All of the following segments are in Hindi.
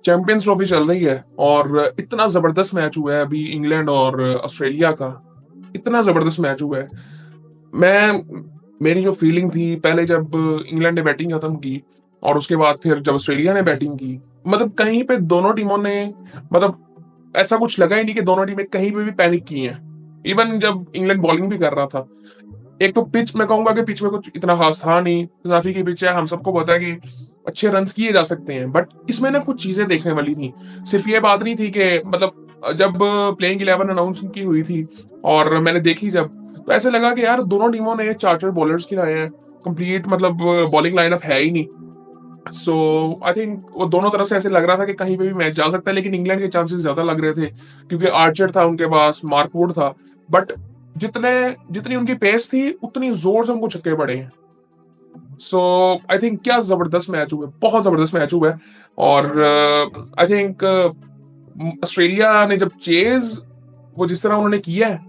चैंपियंस ट्रॉफी चल रही है और इतना जबरदस्त मैच हुआ है अभी इंग्लैंड और ऑस्ट्रेलिया का। इतना जबरदस्त मैच हुआ है। मैं मेरी जो फीलिंग थी पहले जब इंग्लैंड ने बैटिंग खत्म की और उसके बाद फिर जब ऑस्ट्रेलिया ने बैटिंग की, मतलब कहीं पे दोनों टीमों ने, मतलब ऐसा कुछ लगा ही नहीं कि दोनों टीमें कहीं पे भी पैनिक की हैं। इवन जब इंग्लैंड बॉलिंग भी कर रहा था, एक तो पिच मैं कहूंगा कि पिच में कुछ इतना खास था नहीं, काफी की पिच है, हम सबको पता है कि अच्छे रन किए जा सकते हैं, बट इसमें ना कुछ चीजें देखने वाली थी। सिर्फ ये बात नहीं थी कि मतलब जब प्लेइंग 11 अनाउंस की हुई थी और मैंने देखी जब, तो ऐसे लगा कि यार दोनों टीमों ने चार बॉलर्स खिलाए हैं। कंप्लीट मतलब बॉलिंग लाइनअप है ही नहीं। सो आई थिंक वो दोनों तरफ से ऐसे लग रहा था कि कहीं पे भी मैच जा सकता है, लेकिन इंग्लैंड के चांसेस ज्यादा लग रहे थे क्योंकि आर्चर था उनके पास, मार्क वुड था। बट जितने जितनी उनकी पेस थी उतनी जोर से उनको छक्के पड़े हैं। सो आई थिंक क्या जबरदस्त मैच हुआ है, बहुत जबरदस्त मैच हुआ है। और आई थिंक ऑस्ट्रेलिया ने जब चेज वो जिस तरह उन्होंने किया है,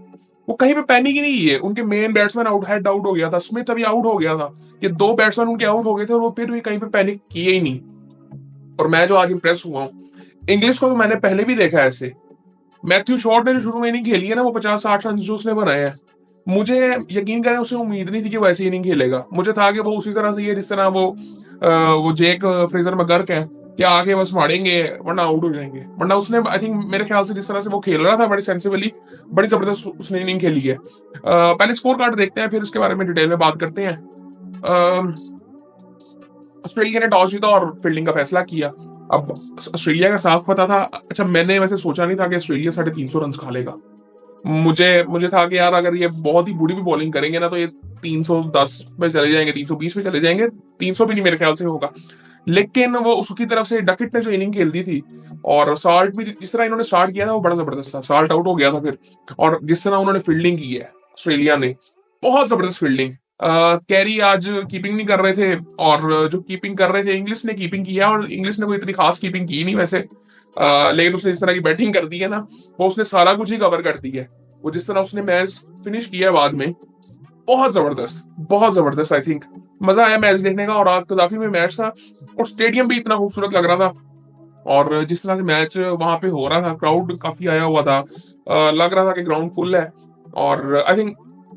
वो कहीं पे पैनिक ही नहीं है। उनके मेन बैट्समैन आउट हो गया था, स्मिथ अभी आउट हो गया था, ये दो बैट्समैन उनके आउट हो गए थे और वो फिर भी कहीं पे पैनिक किए ही नहीं। और मैं जो आज इंप्रेस हुआ हूँ, इंग्लिश को तो मैंने पहले भी देखा है ऐसे। मैथ्यू शॉर्ट ने जो शुरू में इनिंग खेली है ना, वो 50-60 रन जो उसने बनाए हैं, मुझे यकीन करें उसे उम्मीद नहीं थी कि वो ऐसी इनिंग खेलेगा। मुझे था कि वो उसी तरह से, ये जिस तरह वो जेक फ्रेजर मैकगर्क है कि आगे बस मारेंगे वरना आउट हो जाएंगे। वरना उसने आई थिंक मेरे ख्याल से जिस तरह से वो खेल रहा था बड़ी सेंसिबली, बड़ी जबरदस्त उसने इनिंग खेली है। पहले स्कोर कार्ड देखते हैं फिर इसके बारे में डिटेल में बात करते हैं। ऑस्ट्रेलिया ने टॉस जीता और फील्डिंग का फैसला किया। अब ऑस्ट्रेलिया का साफ पता था। अच्छा, मैंने वैसे सोचा नहीं था कि ऑस्ट्रेलिया 350 रन खा लेगा। मुझे मुझे था कि यार अगर ये बहुत ही बुरी भी बॉलिंग करेंगे ना तो ये 310 पे चले जाएंगे, 320 पे चले जाएंगे, 300 भी नहीं मेरे ख्याल से होगा। लेकिन वो उसकी तरफ से डकिट ने जो इनिंग खेल दी थी, और साल्ट भी जिस तरह इन्होंने स्टार्ट किया था वो बड़ा जबरदस्त था। साल्ट आउट हो गया था फिर, और जिस तरह उन्होंने फील्डिंग की है ऑस्ट्रेलिया ने, बहुत जबरदस्त फील्डिंग। कैरी आज कीपिंग नहीं कर रहे थे, और जो कीपिंग कर रहे थे इंग्लिश ने कीपिंग किया, और इंग्लिश ने कोई इतनी खास कीपिंग की नहीं वैसे। लेकिन उसने इस तरह की बैटिंग कर दी है ना, वो उसने सारा कुछ ही कवर कर दिया है। वो जिस तरह उसने मैच फिनिश किया बाद में, बहुत जबरदस्त, बहुत जबरदस्त। आई थिंक मजा आया मैच देखने का, और आज कजाफी में मैच था और स्टेडियम भी इतना खूबसूरत लग रहा था। और जिस तरह से मैच वहां पे हो रहा था, क्राउड काफी आया हुआ था। लग रहा था कि ग्राउंड फुल है। और आई थिंक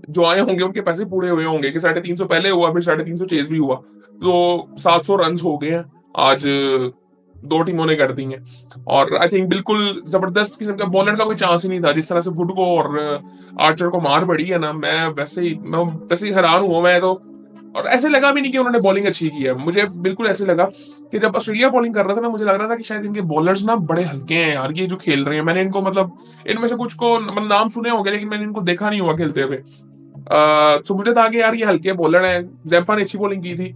जो आए होंगे उनके पैसे पूरे हुए होंगे कि 350 पहले हुआ, फिर 350 चेज भी हुआ, तो 700 रन हो गए हैं आज। दो टीमों ने कर दी हैं। और आई थिंक बिल्कुल जबरदस्त किस्म का, बॉलर का कोई चांस ही नहीं था। जिस तरह से वुड को और आर्चर को मार पड़ी है ना, मैं वैसे ही हैरान हुआ मैं तो। और ऐसे लगा भी नहीं कि उन्होंने बॉलिंग अच्छी की है। मुझे बिल्कुल ऐसे लगा कि जब ऑस्ट्रेलिया बॉलिंग कर रहा था ना, मुझे लग रहा था कि शायद इनके बॉलर्स ना बड़े हल्के हैं यार, ये जो खेल रहे हैं। मैंने इनको मतलब इनमें से कुछ को मतलब नाम सुने होंगे, लेकिन मैंने इनको देखा नहीं हुआ खेलते हुए। तो मुझे था कि यार ये हल्के बॉलर हैं। जैम्पा ने अच्छी बॉलिंग की थी।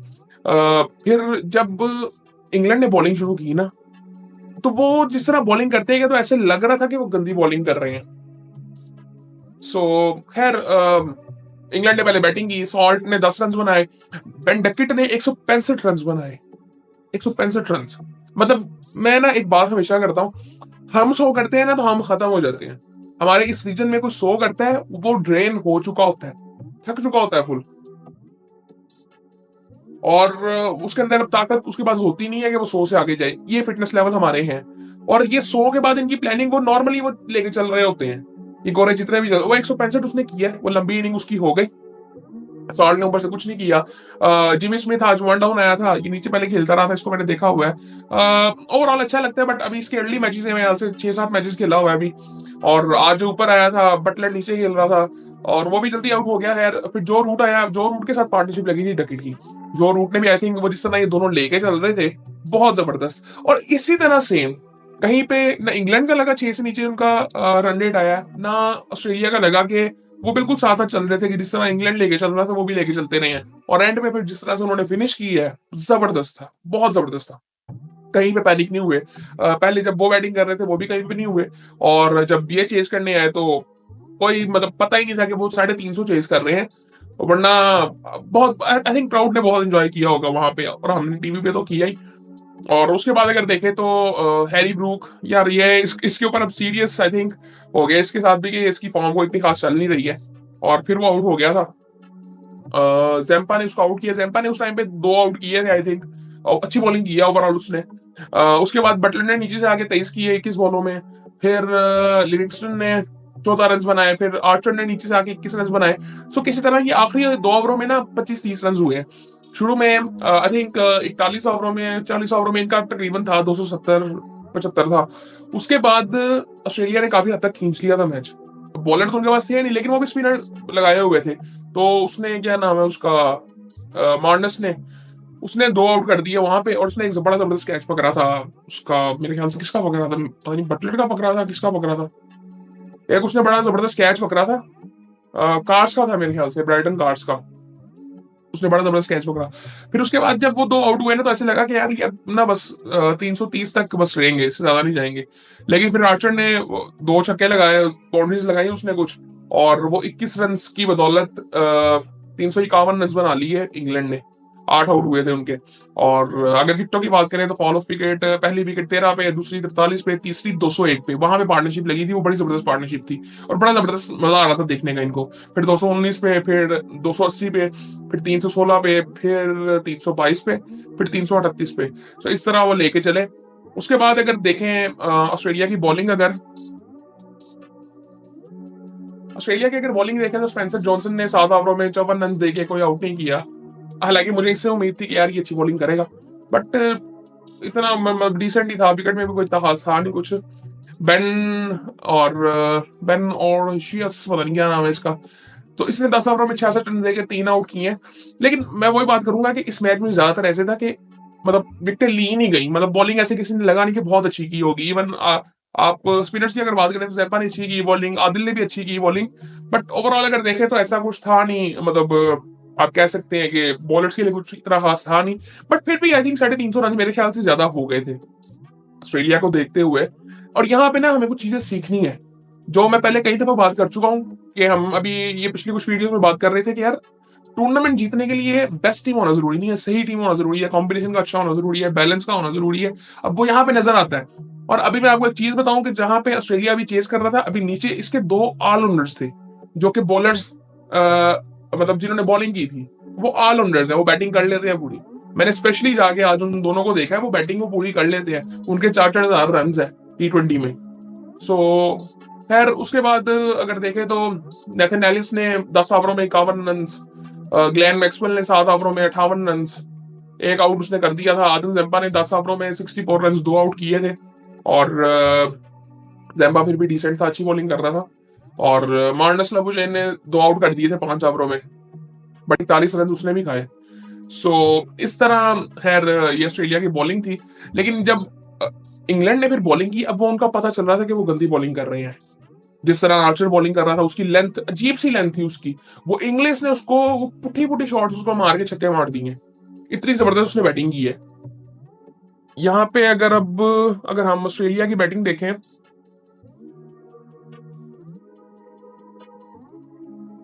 फिर जब इंग्लैंड ने बॉलिंग शुरू की ना, तो वो जिस तरह बॉलिंग करते हैं तो ऐसे लग रहा था कि वो गंदी बॉलिंग कर रहे हैं। सो खैर, इंग्लैंड ने पहले बैटिंग की, सॉल्ट ने 10 रन बनाए, बेन डकिट ने 165 रन बनाए। 165 रन, मतलब मैं ना एक बात हमेशा करता हूँ, हम 100 करते हैं ना तो हम खत्म हो जाते हैं। हमारे इस रीजन में कोई 100 करता है, वो ड्रेन हो चुका होता है, थक चुका होता है फुल। और उसके अंदर अब ताकत उसके बाद होती नहीं है कि वो 100 से आगे जाए। ये फिटनेस लेवल हमारे हैं। और ये 100 के बाद इनकी प्लानिंग वो नॉर्मली वो लेके चल रहे होते हैं। ये गोरे जितने भी वो 165 उसने किया है, वो लंबी इनिंग उसकी हो गई। सॉल्ट ने ऊपर से कुछ नहीं किया। जिमी स्मिथ आज वन डाउन आया था, ये नीचे पहले खेलता रहा था, इसको मैंने देखा हुआ है। ओवरऑल अच्छा लगता है, बट अभी इसके अर्ली मैचेस है, मेरे से 6-7 मैचेस खेला हुआ है अभी। और आज जो ऊपर आया था बटलर नीचे खेल रहा था, और वो भी जल्दी आउट हो गया है। फिर जो रूट आया, जो रूट के साथ पार्टनरशिप लगी थी डकिट की, जो रूट ने भी आई थिंक वो जिस तरह ये दोनों लेके चल रहे थे, बहुत जबरदस्त। और इसी तरह सेम कहीं पे ना इंग्लैंड का लगा 6 से नीचे उनका रन रेट आया, ना ऑस्ट्रेलिया का लगा कि वो बिल्कुल साथ साथ चल रहे थे कि जिस तरह इंग्लैंड लेके चल रहा था वो भी लेके चलते रहे हैं। और एंड में फिर जिस तरह से उन्होंने फिनिश की है, जबरदस्त था, बहुत जबरदस्त था। कहीं पे पैनिक नहीं हुए। पहले जब वो बैटिंग कर रहे थे वो भी कहीं पे नहीं हुए, और जब ये चेस करने आए तो कोई मतलब पता ही नहीं था कि वो 350 चेस कर रहे हैं। वरना बहुत आई थिंक क्राउड ने बहुत एंजॉय किया होगा वहां पे, और हमने टीवी पे तो किया ही। और उसके बाद अगर देखें तो हैरी ब्रूक, यार ये इसके ऊपर अब सीरियस आई थिंक हो गया इसके साथ भी कि इसकी फॉर्म को इतनी खास चल नहीं रही है। और फिर वो आउट हो गया था। जैम्पा ने उसको आउट किया। जैम्पा ने उस टाइम पे 2 आउट किए थे आई थिंक, और अच्छी बॉलिंग की है ओवरऑल उसने। उसके बाद बटलर ने नीचे से आके 23 किए 21 बॉलों में। फिर लिविंगस्टन ने 14 रन बनाए। फिर आर्चर ने नीचे से आके 21 रन बनाए। सो किसी तरह ये आखिरी 2 ओवरों में ना 25-30 रन हुए। शुरू में आई थिंक 41 ओवरों में 40 ओवरों में इनका तकरीबन था 270-75 था। उसके बाद ऑस्ट्रेलिया ने काफी हद तक खींच लिया था मैच। बॉलर तो उनके पास थे नहीं, लेकिन वो भी स्पिनर लगाए हुए थे। तो उसने, क्या नाम है उसका, मार्नस ने, उसने 2 आउट कर दिए वहां पे। और उसने एक बड़ा जबरदस्त कैच पकड़ा था उसका, मेरे ख्याल से किसका पकड़ा था पता नहीं, बटलर का पकड़ा था, किसका पकड़ा था। एक उसने बड़ा जबरदस्त कैच पकड़ा था, कार्स का था मेरे ख्याल से, ब्राइटन कार्स का। उसने बड़ा जबरदस्त कैच पकड़ा। फिर उसके बाद जब वो 2 आउट हुए ना, तो ऐसे लगा कि यार ये ना बस 330 तक बस रहेंगे, इससे ज्यादा नहीं जाएंगे। लेकिन फिर आर्चर ने 2 छक्के लगाए, बाउंड्रीज लगाई उसने कुछ, और वो 21 रन की बदौलत 351 रन बना लिए इंग्लैंड ने। 8 आउट हुए थे उनके। और अगर विकेटों की बात करें तो फॉल ऑफ विकेट, पहली विकेट 13 पे, दूसरी 43 पे, तीसरी 201 पे, वहां पे पार्टनरशिप लगी थी, वो बड़ी जबरदस्त पार्टनरशिप थी। और बड़ा जबरदस्त मजा आ रहा था देखने का इनको। फिर 219 पे, फिर 280 पे, फिर 316 पे, फिर 322 पे, फिर 338 पे। तो इस तरह वो लेके चले। उसके बाद अगर देखें ऑस्ट्रेलिया की बॉलिंग, अगर बॉलिंग देखें तो स्पेंसर जॉनसन ने 7 ओवरों में 54 रन देके कोई आउट नहीं किया। हालांकि मुझे इससे उम्मीद थी कि यार ये अच्छी बॉलिंग करेगा, बट इतना डिसेंट ही था। विकेट में भी कोई इतना खास था नहीं कुछ। बेन और बेन और शियस, पता नहीं क्या नाम है इसका, तो इसने 10 ओवरों में 66 रन देके 3 आउट किए हैं। लेकिन मैं वही बात करूंगा कि इस मैच में ज्यादातर ऐसे था कि मतलब विकेटें ली नहीं गई, मतलब बॉलिंग ऐसे किसी ने लगा नहीं कि बहुत अच्छी की होगी। इवन आप स्पिनर्स की अगर बात करें तो जैपा ने अच्छी की बॉलिंग, आदिल ने भी अच्छी की बॉलिंग। बट ओवरऑल अगर देखें तो ऐसा कुछ था नहीं, मतलब आप कह सकते हैं कि बॉलर्स के लिए कुछ इतना खास था नहीं। बट फिर भी आई थिंक 350 रन मेरे ख्याल से ज्यादा हो गए थे ऑस्ट्रेलिया को देखते हुए। और यहाँ पे ना हमें कुछ चीजें सीखनी है, जो मैं पहले कई दफा बात कर चुका हूँ, कि हम अभी ये पिछली कुछ वीडियोस में बात कर रहे थे कि यार टूर्नामेंट जीतने के लिए बेस्ट टीम होना जरूरी नहीं है, सही टीम होना जरूरी है, कॉम्बिनेशन का अच्छा होना जरूरी है, बैलेंस का होना जरूरी है। अब वो यहाँ पे नजर आता है। और अभी मैं आपको एक चीज बताऊं कि जहां पे ऑस्ट्रेलिया अभी चेस कर रहा था, अभी नीचे इसके 2 ऑलराउंडर्स थे, जो कि बॉलर्स, मतलब जिन्होंने बॉलिंग की थी, वो ऑलराउंडर्स है, वो बैटिंग कर लेते हैं पूरी। मैंने स्पेशली जाके आज उन दोनों को देखा है, वो बैटिंग को पूरी कर लेते हैं। उनके 4-4 हजार रन है T20 में। सो खैर उसके बाद अगर देखें तो नेथन एलिस ने 10 ओवरों में 51 रन, ग्लेन मैक्सवेल ने 7 ओवरों में 58 रन, एक आउट उसने कर दिया था। आदम जेम्पा ने 10 ओवरों में 64 रन, 2 आउट किए थे। और जेम्पा फिर भी डिसेंट था, अच्छी बॉलिंग कर रहा था। और मार्नस लबुशेन ने 2 आउट कर दिए थे 5 ओवरों में, बट 41 रन उसने भी खाए। सो इस तरह खैर ये ऑस्ट्रेलिया की बॉलिंग थी। लेकिन जब इंग्लैंड ने फिर बॉलिंग की, अब वो उनका पता चल रहा था कि वो गंदी बॉलिंग कर रहे हैं। जिस तरह आर्चर बॉलिंग कर रहा था, उसकी लेंथ, अजीब सी लेंथ थी उसकी। वो इंग्लिश ने उसको पुठी पुठी शॉट्स उसको मार के छक्के मार दिए। इतनी जबरदस्त उसने बैटिंग की है। यहाँ पे अगर हम ऑस्ट्रेलिया की बैटिंग देखें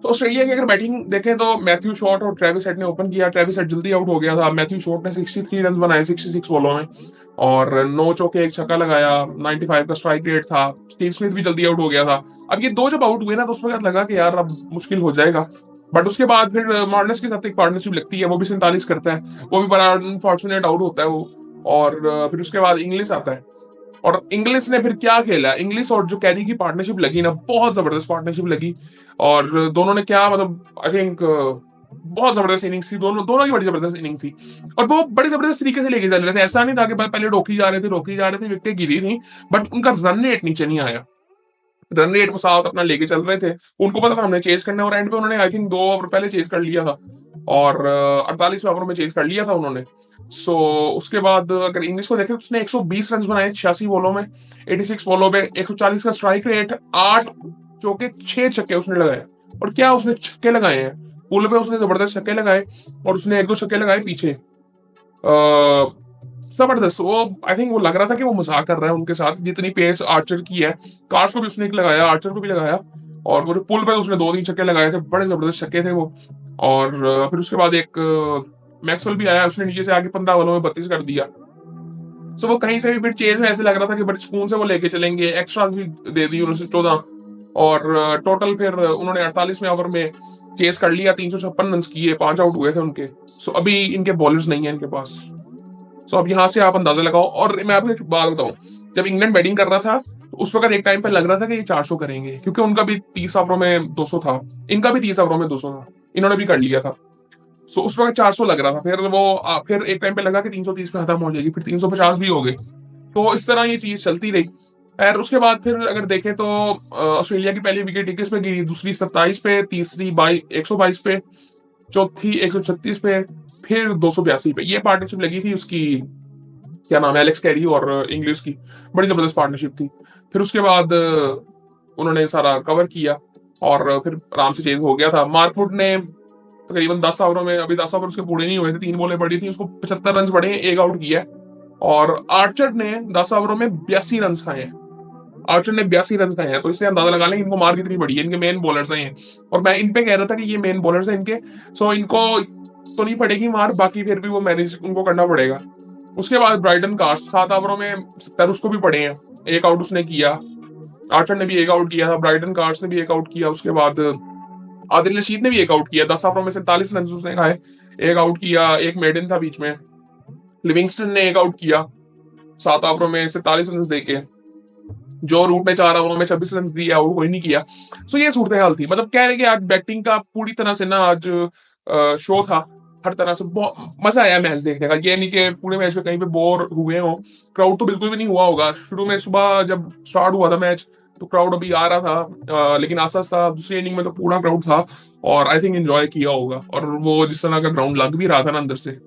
तो ऑस्ट्रेलिया की अगर बैटिंग देखें तो मैथ्यू शॉट और ट्रेविस हेड ने ओपन किया। ट्रेविस हेड जल्दी आउट हो गया था। मैथ्यू शॉट ने 63 रन बनाए 66 बॉलों में, और 9 चौके 1 छक्का लगाया। 95 का स्ट्राइक रेट था। स्टीव स्मिथ भी जल्दी आउट हो गया था। अब ये दो जब आउट हुए ना, तो उस वक्त लगा कि यार अब मुश्किल हो जाएगा। बट उसके बाद फिर मार्नस के साथ एक पार्टनरशिप लगती है, वो भी 47 करता है। वो भी बड़ा अनफॉर्चुनेट आउट होता है वो। और फिर उसके बाद इंग्लिश आता है। और इंग्लिश ने फिर क्या खेला, इंग्लिश और जो कैरी की पार्टनरशिप लगी ना, बहुत जबरदस्त पार्टनरशिप लगी। और दोनों ने क्या, मतलब आई थिंक बहुत जबरदस्त इनिंग्स थी, दोनों दोनों की बड़ी जबरदस्त इनिंग्स थी। और वो बड़ी जबरदस्त तरीके से लेके चल रहे थे। ऐसा नहीं था कि पहले रोकी जा रहे थे, विकेटें गिरी थी, बट उनका रन रेट नीचे नहीं आया। रन रेट वो साथ अपना लेके चल रहे थे। उनको पता था हमने चेस करना है, और एंड पे उन्होंने आई थिंक 2 ओवर पहले चेस कर लिया था। और 48वें ओवर में चेस कर लिया था उन्होंने। सो उसके बाद अगर इंग्लिश को देखें तो उसने 120 रन बनाए 86 बॉलों में, 86 बॉलों में 140 का स्ट्राइक रेट, 8 चौके 6 छक्के उसने लगाए। और क्या उसने छक्के लगाए हैं, पुल पे उसने जबरदस्त छक्के लगाए। और उसने 1-2 छक्के लगाए पीछे। जबरदस्त। वो आई थिंक वो लग रहा था कि वो मजाक कर रहा है उनके साथ, जितनी पेस आर्चर की है। कार्ड्स को भी उसने एक लगाया, आर्चर को भी लगाया। और वो पुल पे उसने 2-3 छक्के लगाए थे, बड़े जबरदस्त छक्के थे वो। और फिर उसके बाद एक मैक्सवेल भी आया, उसने नीचे से आके 15 बॉलों में 32 कर दिया। सो वो कहीं से भी फिर चेज में ऐसे लग रहा था कि बड़े सुकून से वो लेके चलेंगे। एक्स्ट्रा भी दे दी उन्होंने 14। और टोटल फिर उन्होंने 48वें ओवर में चेस कर लिया, 356 रन किए, 5 आउट हुए थे उनके। सो अभी इनके बॉलर्स नहीं है इनके पास। सो अब यहाँ से आप अंदाजा लगाओ। और मैं आपको एक बात बताऊं, जब इंग्लैंड बैटिंग कर रहा था तो उस वक्त एक टाइम पे लग रहा था कि ये 400 करेंगे, क्योंकि उनका भी 30 ओवरों में 200 था, इनका भी 30 ओवरों में 200 था, इन्होंने भी कर लिया था। सो उस वक्त 400 लग रहा था, फिर वो फिर एक टाइम पे लगा कि 330 पे खत्म हो जाएगी, फिर 350 भी हो गए। तो इस तरह ये चीज चलती रही। और उसके बाद फिर अगर देखें तो ऑस्ट्रेलिया की पहली विकेट 21 पे गिरी, दूसरी 27 पे, तीसरी 122 पे, चौथी 136 पे, फिर 282 पे। ये पार्टनरशिप लगी थी उसकी, क्या नाम है, एलेक्स कैरी और इंग्लिश की। बड़ी जबरदस्त पार्टनरशिप थी। फिर उसके बाद उन्होंने सारा कवर किया और फिर आराम से चेंज हो गया था। मार्कवुड ने तकरीबन 10 ओवरों में, अभी 10 ओवर उसके पूरे नहीं हुए थे, 3 बॉलें पड़ी थी, उसको 75 रन पड़े हैं, एक आउट किया है। और आर्चर ने 10 ओवरों में 82 रन खाए हैं। आर्चर ने 82 रन खाए हैं, तो इससे अंदाजा लगा लें इनको मार कितनी बड़ी है। इनके मेन बॉलर्स हैं ये। और मैं इन पे कह रहा था कि ये मेन बॉलर्स हैं इनके, सो इनको तो नहीं पड़ेगी मार, बाकी फिर भी वो मैनेज उनको करना पड़ेगा। उसके बाद ब्राइडन कास्ट 7 ओवरों में 70 उसको भी पड़े हैं, एक आउट उसने किया। आर्चर ने भी एक आउट किया था, ब्राइडन कार्स ने भी एक आउट किया। उसके बाद आदिल रशीद ने भी एक आउट किया, 10 ओवरों में 47 रन उसने खाए, एक आउट किया। एक मेडन था बीच में, लिविंगस्टन ने एक आउट किया 7 ओवरों में 47 रन देके। जो रूट ने 4 ओवरों में 26 रन दिए, आउट कोई नहीं किया। सो ये सूरत हाल थी। मतलब कह रहे कि आज बैटिंग का पूरी तरह से ना आज शो था, हर तरह से बहुत मजा आया मैच देखने का। ये नहीं कि पूरे मैच में कहीं पे बोर हुए हो। क्राउड तो बिल्कुल भी नहीं हुआ होगा। शुरू में सुबह जब स्टार्ट हुआ था मैच तो क्राउड अभी आ रहा था, लेकिन आस्ता आस्ता दूसरी इनिंग में तो पूरा क्राउड था। और आई थिंक एंजॉय किया होगा। और वो जिस तरह का ग्राउंड लग भी रहा था ना अंदर से,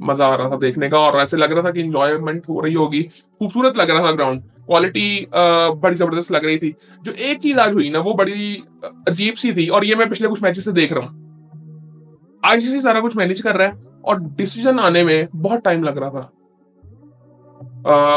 मजा आ रहा था देखने का। और ऐसे लग रहा था कि इंजॉयमेंट हो रही होगी, खूबसूरत लग रहा था ग्राउंड, क्वालिटी बड़ी जबरदस्त लग रही थी। जो एक चीज आज हुई ना वो बड़ी अजीब सी थी, और ये मैं पिछले कुछ मैचेस से देख रहा हूँ। आईसीसी सारा कुछ मैनेज कर रहा है और डिसीजन आने में बहुत टाइम लग रहा था।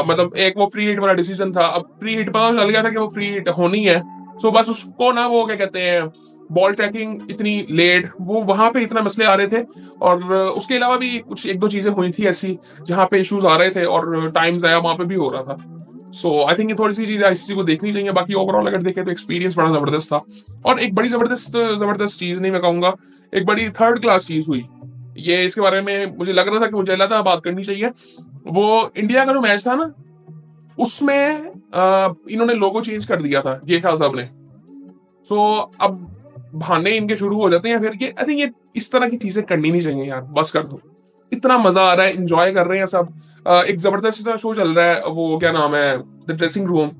मतलब एक वो फ्री हिट वाला डिसीजन था, अब फ्री हिट पता चल गया था कि वो फ्री हिट होनी है। सो बस उसको ना वो क्या कहते हैं, बॉल ट्रैकिंग इतनी लेट, वो वहां पे इतना मसले आ रहे थे। और उसके अलावा भी कुछ एक दो चीजें हुई थी ऐसी जहां पे इश्यूज आ रहे थे और टाइम जाया वहां पे भी हो रहा था। सो आई थिंक ये थोड़ी सी चीजें आईसीसी को देखनी चाहिए। बाकी ओवरऑल अगर देखें तो एक्सपीरियंस बड़ा जबरदस्त था। और एक बड़ी जबरदस्त जबरदस्त चीज नहीं मैं कहूंगा, एक बड़ी थर्ड क्लास चीज हुई। ये इसके बारे में मुझे लग रहा था कि मुझे लगा था बात करनी चाहिए। वो इंडिया का जो मैच था ना, उसमें इन्होंने लोगो चेंज कर दिया था जे शाह साहब ने। सो अब बहाने इनके शुरू हो जाते हैं फिर। ये आई थिंक ये इस तरह की चीजें करनी नहीं चाहिए यार, बस कर दो। इतना मजा आ रहा है, इंजॉय कर रहे हैं सब। एक जबरदस्त सा शो चल रहा है, वो क्या नाम है, the dressing room,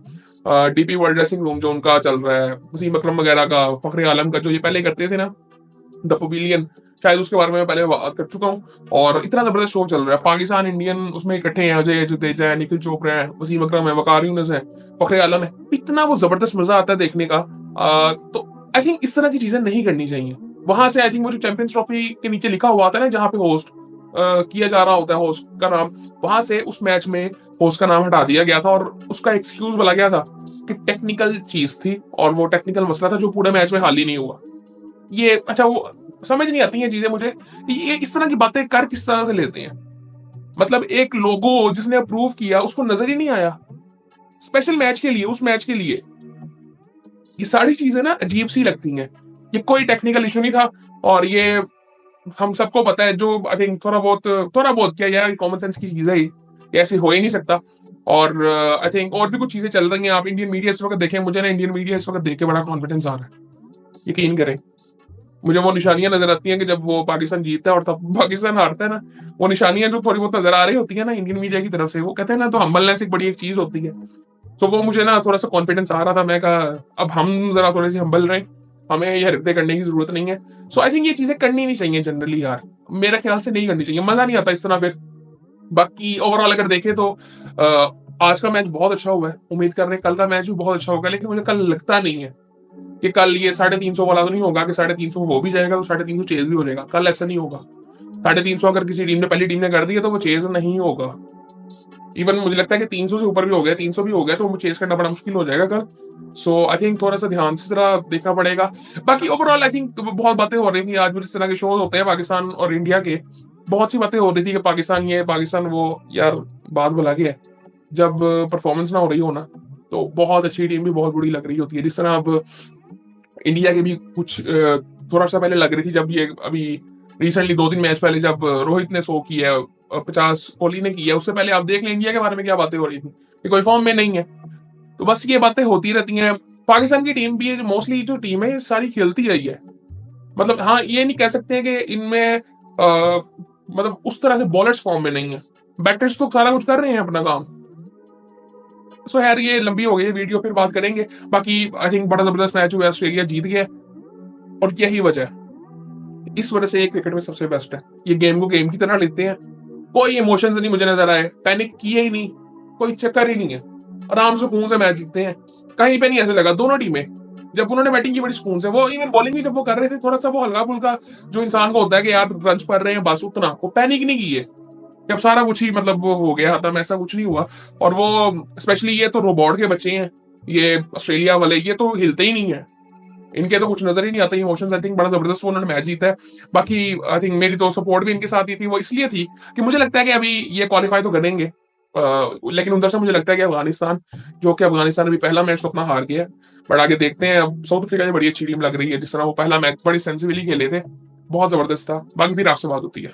DP world dressing room जो उनका चल रहा है, वसीम अकरम वगैरह का, फखरे आलम का, जो ये पहले करते थे ना, द पवेलियन, शायद उसके बारे में मैं पहले बात कर चुका हूँ। और इतना जबरदस्त शो चल रहा है, पाकिस्तान इंडियन उसमें इकट्ठे हैं, अजय जडेजा है, निखिल चोपड़ा है, वसीम अकरम है, वकार यूनिस है, फखरे आलम है। इतना वो जबरदस्त मजा आता है देखने का। तो आई थिंक इस तरह की चीजें नहीं करनी चाहिए। वहां से आई थिंक वो जो चैंपियंस ट्रॉफी के नीचे लिखा हुआ था ना, जहाँ पे होस्ट किया जा रहा होता है, होस्ट का नाम, वहां से उस मैच में होस्ट का नाम हटा दिया गया था और उसका एक्सक्यूज बोला गया था कि टेक्निकल चीज थी और वो टेक्निकल मसला था जो पूरे मैच में हाल ही नहीं हुआ। ये अच्छा, वो समझ नहीं आती हैं चीजें मुझे, ये इस तरह की बातें कर किस तरह से लेते हैं। मतलब एक लोगो जिसने अप्रूव किया उसको नजर ही नहीं आया, स्पेशल मैच के लिए, उस मैच के लिए। ये सारी चीजें ना अजीब सी लगती हैं। ये कोई टेक्निकल इशू नहीं था। और ये हम सबको पता है, जो आई थिंक थोड़ा बहुत क्या यार, कॉमन सेंस की चीज है ये ऐसे हो ही नहीं सकता। और आई थिंक और भी कुछ चीजें चल रही हैं। आप इंडियन मीडिया इस वक्त देखें, मुझे ना इंडियन मीडिया इस वक्त देख के बड़ा कॉन्फिडेंस आ रहा है, यकीन करें। मुझे वो निशानियां नजर आती हैं कि जब वो पाकिस्तान जीतता है और तब पाकिस्तान हारता है ना, वो निशानियां जो थोड़ी बहुत नजर आ रही होती है ना इंडियन मीडिया की तरफ से, वो कहते हैं ना, तो हम्बलनेस एक बड़ी एक चीज होती है। तो वो मुझे ना थोड़ा सा कॉन्फिडेंस आ रहा था। मैं कहा अब हम जरा थोड़े से हम्बल रहे, हमें ये हरकतें करने की जरूरत नहीं है। सो आई थिंक ये चीजें करनी नहीं चाहिए जनरली यार, मेरे ख्याल से नहीं करनी चाहिए, मजा नहीं आता इस तरह फिर। बाकी ओवरऑल अगर देखें तो आज का मैच बहुत अच्छा हुआ है, उम्मीद कर रहे हैं कल का मैच भी बहुत अच्छा होगा। लेकिन मुझे कल लगता नहीं है कि कल ये 350 वाला तो नहीं होगा कि 350 हो भी जाएगा तो 350 चेज भी हो जाएगा। कल ऐसा नहीं होगा। 350 अगर किसी टीम ने, पहली टीम ने कर दिया तो वो चेज नहीं होगा। इवन मुझे लगता है कि 300 से ऊपर भी हो गया, 300 भी हो गया तो वो चेज करना बड़ा मुश्किल हो जाएगा कल। सो आई थिंक थोड़ा सा ध्यान से जरा देखना पड़ेगा। बाकी ओवरऑल आई थिंक बहुत बातें हो रही थी आज भी, जिस तरह के शोज होते हैं पाकिस्तान और इंडिया के, बहुत सी बातें हो रही थी कि पाकिस्तान ये पाकिस्तान वो। यार बात बोला गया है, जब परफॉर्मेंस ना हो रही हो ना, तो बहुत अच्छी टीम भी बहुत बुरी लग रही होती है। जिस तरह अब इंडिया के भी कुछ थोड़ा सा पहले लग रही थी, जब ये अभी रिसेंटली 2 दिन मैच पहले जब रोहित ने शो किया 50 कोहली ने की है, उससे पहले आप देख लें इंडिया के बारे में क्या बातें हो रही थी कि कोई फॉर्म में नहीं है। तो बस ये बातें होती रहती हैं। पाकिस्तान की टीम भी मोस्टली जो टीम है ये सारी खेलती रही है। मतलब हाँ, ये नहीं कह सकते हैं कि इनमें मतलब उस तरह से बॉलर्स फॉर्म में नहीं है। बैटर्स तो सारा कुछ कर रहे हैं अपना काम। सो यार ये लंबी हो गई है वीडियो, फिर बात करेंगे। बाकी आई थिंक बड़ा जबरदस्त मैच हुआ, ऑस्ट्रेलिया जीत गया और यही वजह है। इस वजह से एक क्रिकेट में सबसे बेस्ट है, ये गेम को गेम की तरह लेते हैं। कोई इमोशंस नहीं मुझे नजर आए, पैनिक किए ही नहीं, कोई चक्कर ही नहीं है, आराम से सुकून से मैच जीतते हैं। कहीं पे नहीं ऐसे लगा दोनों टीमें जब उन्होंने बैटिंग की बड़ी सुकून से, वो इवन बॉलिंग भी जब वो कर रहे थे थोड़ा सा वो हल्का फुल्का जो इंसान को होता है कि यार रन पड़ रहे हैं बस उतना, वो पैनिक नहीं की है। जब सारा कुछ ही मतलब वो हो गया खत्म, ऐसा कुछ नहीं हुआ। और वो स्पेशली ये तो रोबोट के बच्चे हैं, ये ऑस्ट्रेलिया वाले, ये तो हिलते ही नहीं है, इनके तो कुछ नजर ही नहीं आता इमोशंस। आई थिंक बड़ा जबरदस्त उन्होंने मैच जीता है। बाकी आई थिंक मेरी तो सपोर्ट भी इनके साथ ही थी, वो इसलिए थी कि मुझे लगता है कि अभी ये क्वालिफाई तो करेंगे। लेकिन उधर से मुझे लगता है कि अफगानिस्तान, जो कि अफगानिस्तान अभी पहला मैच तो अपना हार गया है, बट आगे देखते हैं। अब साउथ अफ्रीका की बड़ी अच्छी टीम लग रही है, जिस तरह वो पहला मैच बड़ी सेंसिबली खेले थे, बहुत जबरदस्त था। बाकी फिर आपसे बात होती है।